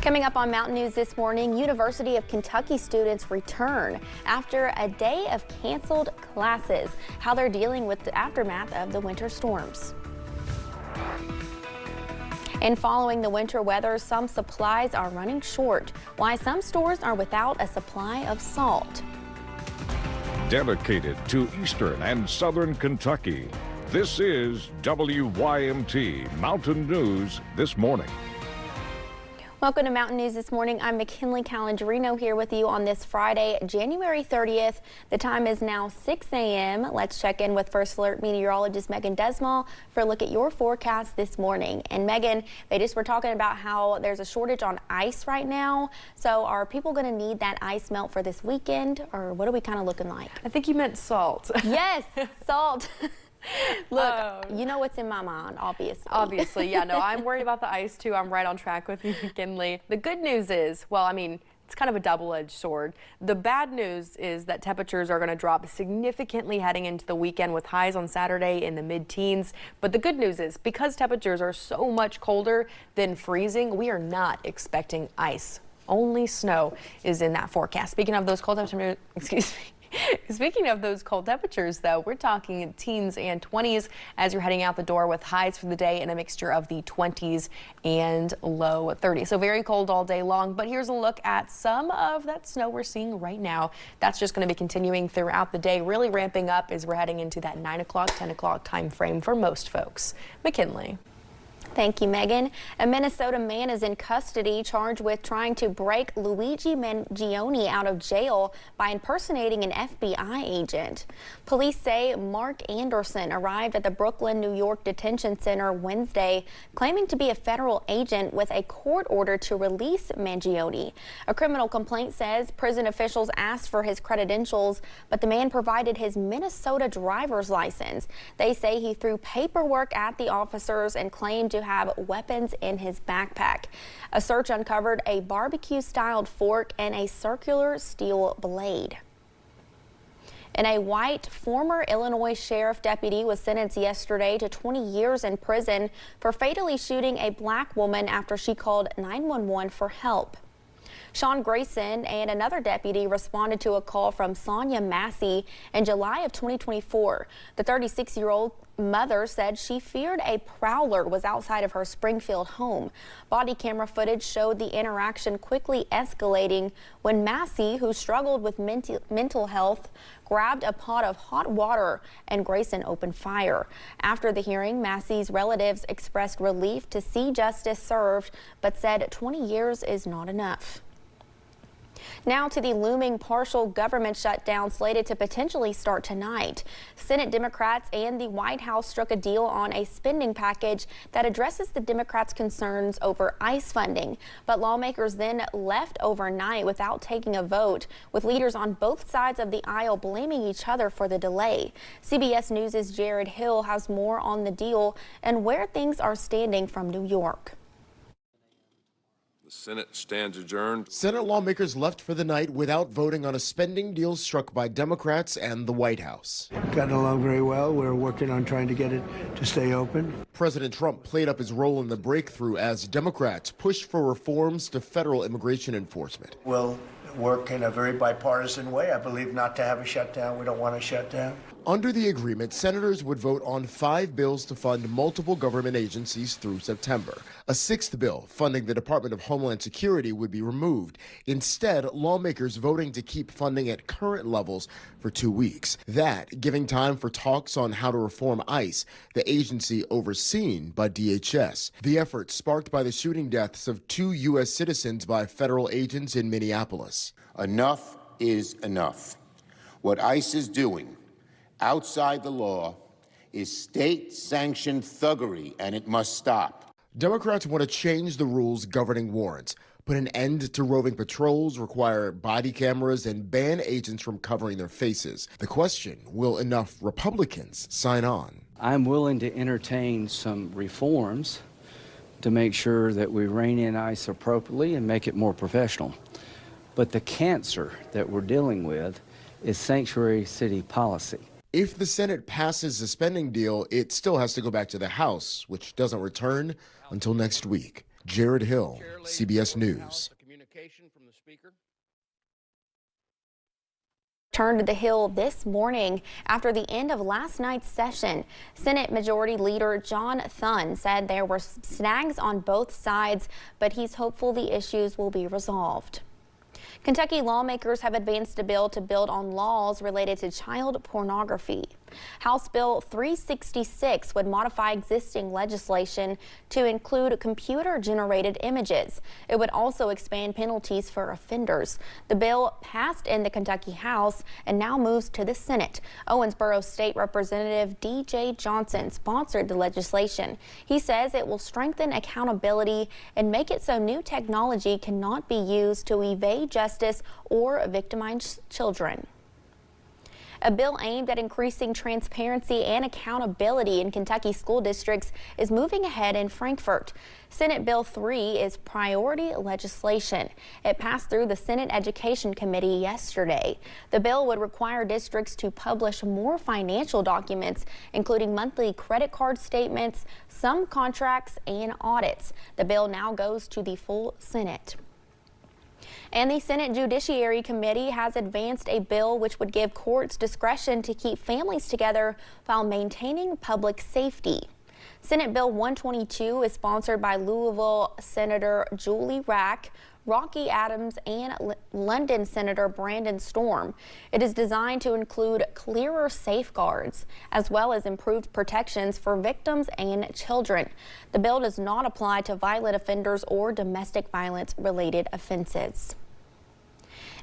Coming up on Mountain News this morning, University of Kentucky students return after a day of canceled classes, how they're dealing with the aftermath of the winter storms. And following the winter weather, some supplies are running short, why some stores are without a supply of salt. Dedicated to Eastern and Southern Kentucky, this is WYMT Mountain News This Morning. Welcome to Mountain News This Morning. I'm McKinley Calandrino here with you on this Friday, January 30th. The time is now 6 a.m. Let's check in with First Alert meteorologist Megan Desmall for a look at your forecast this morning. And Megan, they just were talking about how there's a shortage on ice right now. So are people going to need that ice melt for this weekend, or what are we kind of looking like? I think you meant salt. Yes, salt. Look, you know what's in my mind, obviously. Obviously, yeah. No, I'm worried about the ice, too. I'm right on track with you, McKinley. The good news is, well, I mean, it's kind of a double-edged sword. The bad news is that temperatures are going to drop significantly heading into the weekend with highs on Saturday in the mid-teens. But the good news is, because temperatures are so much colder than freezing, we are not expecting ice. Only snow is in that forecast. Speaking of those cold temperatures, Speaking of those cold temperatures, though, we're talking teens and 20s as you're heading out the door with highs for the day in a mixture of the 20s and low 30s. So very cold all day long. But here's a look at some of that snow we're seeing right now. That's just going to be continuing throughout the day, really ramping up as we're heading into that 9 o'clock, 10 o'clock time frame for most folks. McKinley. Thank you, Megan. A Minnesota man is in custody charged with trying to break Luigi Mangione out of jail by impersonating an FBI agent. Police say Mark Anderson arrived at the Brooklyn, New York detention center Wednesday, claiming to be a federal agent with a court order to release Mangione. A criminal complaint says prison officials asked for his credentials, but the man provided his Minnesota driver's license. They say he threw paperwork at the officers and claimed to have weapons in his backpack. A search uncovered a barbecue-styled fork and a circular steel blade. And a white former Illinois sheriff deputy was sentenced yesterday to 20 years in prison for fatally shooting a black woman after she called 911 for help. Sean Grayson and another deputy responded to a call from Sonia Massey in July of 2024. The 36-year-old mother said she feared a prowler was outside of her Springfield home. Body camera footage showed the interaction quickly escalating when Massey, who struggled with mental health, grabbed a pot of hot water and Grayson opened fire. After the hearing, Massey's relatives expressed relief to see justice served, but said 20 years is not enough. Now to the looming partial government shutdown slated to potentially start tonight. Senate Democrats and the White House struck a deal on a spending package that addresses the Democrats' concerns over ICE funding. But lawmakers then left overnight without taking a vote, with leaders on both sides of the aisle blaming each other for the delay. CBS News' Jared Hill has more on the deal and where things are standing from New York. Senate stands adjourned. Senate lawmakers left for the night without voting on a spending deal struck by Democrats and the White House. Gotten along very well. We're working on trying to get it to stay open. President Trump played up his role in the breakthrough as Democrats pushed for reforms to federal immigration enforcement. We'll work in a very bipartisan way, I believe, not to have a shutdown. We don't want a shutdown. Under the agreement, senators would vote on 5 bills to fund multiple government agencies through September. A 6th bill funding the Department of Homeland Security would be removed. Instead, lawmakers voting to keep funding at current levels for 2 weeks. That giving time for talks on how to reform ICE, the agency overseen by DHS. The effort sparked by the shooting deaths of 2 U.S. citizens by federal agents in Minneapolis. Enough is enough. What ICE is doing outside the law is state-sanctioned thuggery, and it must stop. Democrats want to change the rules governing warrants, put an end to roving patrols, require body cameras, and ban agents from covering their faces. The question, will enough Republicans sign on? I'm willing to entertain some reforms to make sure that we rein in ICE appropriately and make it more professional. But the cancer that we're dealing with is sanctuary city policy. If the Senate passes the spending deal, it still has to go back to the House, which doesn't return until next week. Jared Hill, CBS News. Returned to the Hill this morning after the end of last night's session. Senate Majority Leader John Thune said there were snags on both sides, but he's hopeful the issues will be resolved. Kentucky lawmakers have advanced a bill to build on laws related to child pornography. House Bill 366 would modify existing legislation to include computer-generated images. It would also expand penalties for offenders. The bill passed in the Kentucky House and now moves to the Senate. Owensboro State Representative D.J. Johnson sponsored the legislation. He says it will strengthen accountability and make it so new technology cannot be used to evade justice or victimize children. A bill aimed at increasing transparency and accountability in Kentucky school districts is moving ahead in Frankfort. Senate Bill 3 is priority legislation. It passed through the Senate Education Committee yesterday. The bill would require districts to publish more financial documents, including monthly credit card statements, some contracts, and audits. The bill now goes to the full Senate. And the Senate Judiciary Committee has advanced a bill which would give courts discretion to keep families together while maintaining public safety. Senate Bill 122 is sponsored by Louisville Senator Julie Rack, Rocky Adams, and London Senator Brandon Storm. It is designed to include clearer safeguards as well as improved protections for victims and children. The bill does not apply to violent offenders or domestic violence related offenses.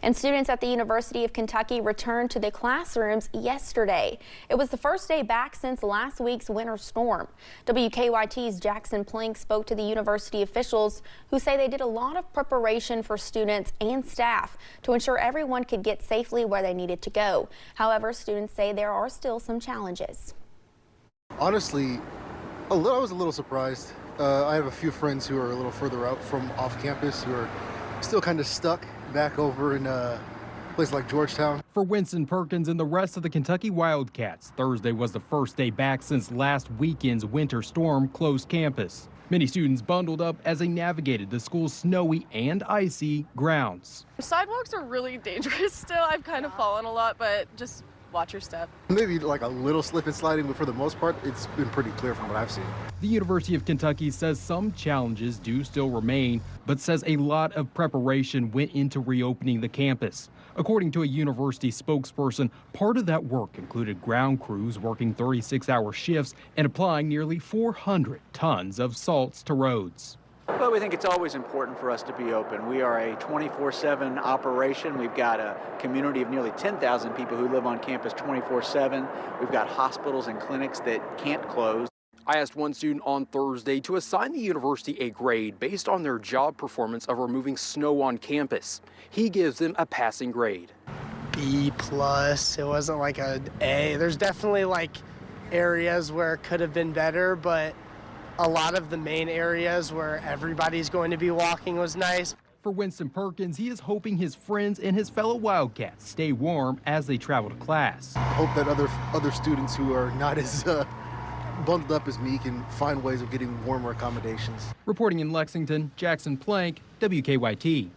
And students at the University of Kentucky returned to the classrooms yesterday. It was the first day back since last week's winter storm. WKYT's Jackson Plank spoke to the university officials who say they did a lot of preparation for students and staff to ensure everyone could get safely where they needed to go. However, students say there are still some challenges. Honestly, I was a little surprised. I have a few friends who are a little further out from off campus who are still kind of stuck back over in a place like Georgetown. For Winston Perkins and the rest of the Kentucky Wildcats, Thursday was the first day back since last weekend's winter storm closed campus. Many students bundled up as they navigated the school's snowy and icy grounds. Sidewalks are really dangerous still. I've kind of fallen a lot, but just watch your step. Maybe like a little slip and sliding, but for the most part, it's been pretty clear from what I've seen. The University of Kentucky says some challenges do still remain, but says a lot of preparation went into reopening the campus. According to a university spokesperson, part of that work included ground crews working 36-hour shifts and applying nearly 400 tons of salts to roads. Well, we think it's always important for us to be open. We are a 24/7 operation. We've got a community of nearly 10,000 people who live on campus 24/7. We've got hospitals and clinics that can't close. I asked one student on Thursday to assign the university a grade based on their job performance of removing snow on campus. He gives them a passing grade. B+. It wasn't like an A. There's definitely like areas where it could have been better, but a lot of the main areas where everybody's going to be walking was nice. For Winston Perkins, he is hoping his friends and his fellow Wildcats stay warm as they travel to class. I hope that other students who are not as bundled up as me can find ways of getting warmer accommodations. Reporting in Lexington, Jackson Plank, WKYT.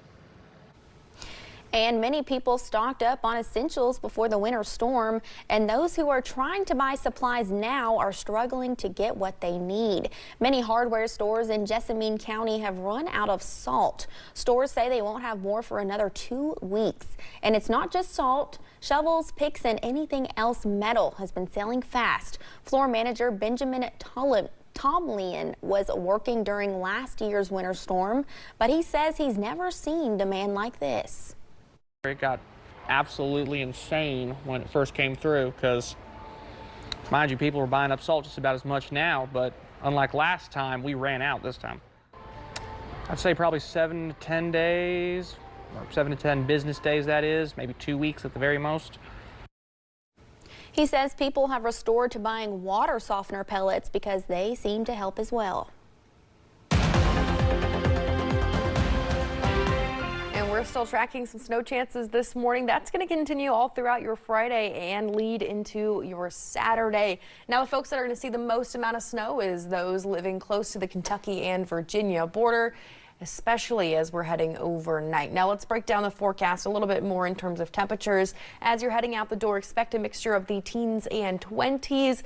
And many people stocked up on essentials before the winter storm, and those who are trying to buy supplies now are struggling to get what they need. Many hardware stores in Jessamine County have run out of salt. Stores say they won't have more for another 2 weeks. And it's not just salt. Shovels, picks, and anything else metal has been selling fast. Floor manager Benjamin Tomlin was working during last year's winter storm, but he says he's never seen demand like this. It got absolutely insane when it first came through because, mind you, people were buying up salt just about as much now, but unlike last time, we ran out this time. I'd say probably 7 to 10 days, or 7 to 10 business days, that is, maybe 2 weeks at the very most. He says people have restored to buying water softener pellets because they seem to help as well. We're We're still tracking some snow chances this morning. That's going to continue all throughout your Friday and lead into your Saturday. Now, the folks that are going to see the most amount of snow is those living close to the Kentucky and Virginia border, especially as we're heading overnight. Now let's break down the forecast a little bit more in terms of temperatures. As you're heading out the door, expect a mixture of the teens and 20s.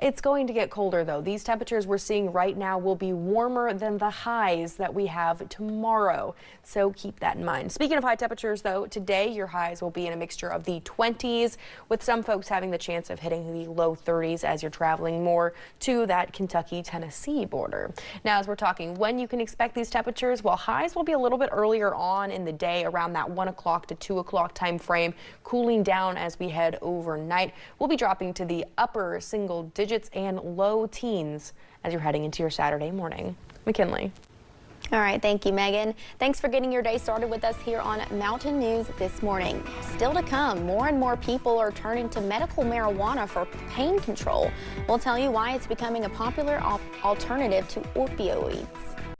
It's going to get colder though. These temperatures we're seeing right now will be warmer than the highs that we have tomorrow. So keep that in mind. Speaking of high temperatures though, today your highs will be in a mixture of the 20s, with some folks having the chance of hitting the low 30s as you're traveling more to that Kentucky-Tennessee border. Now, as we're talking when you can expect these temperatures, well, highs will be a little bit earlier on in the day, around that 1 o'clock to 2 o'clock time frame, cooling down as we head overnight. We'll be dropping to the upper single digits and low teens as you're heading into your Saturday morning. McKinley. All right, thank you, Megan. Thanks for getting your day started with us here on Mountain News this morning. Still to come, more and more people are turning to medical marijuana for pain control. We'll tell you why it's becoming a popular alternative to opioids.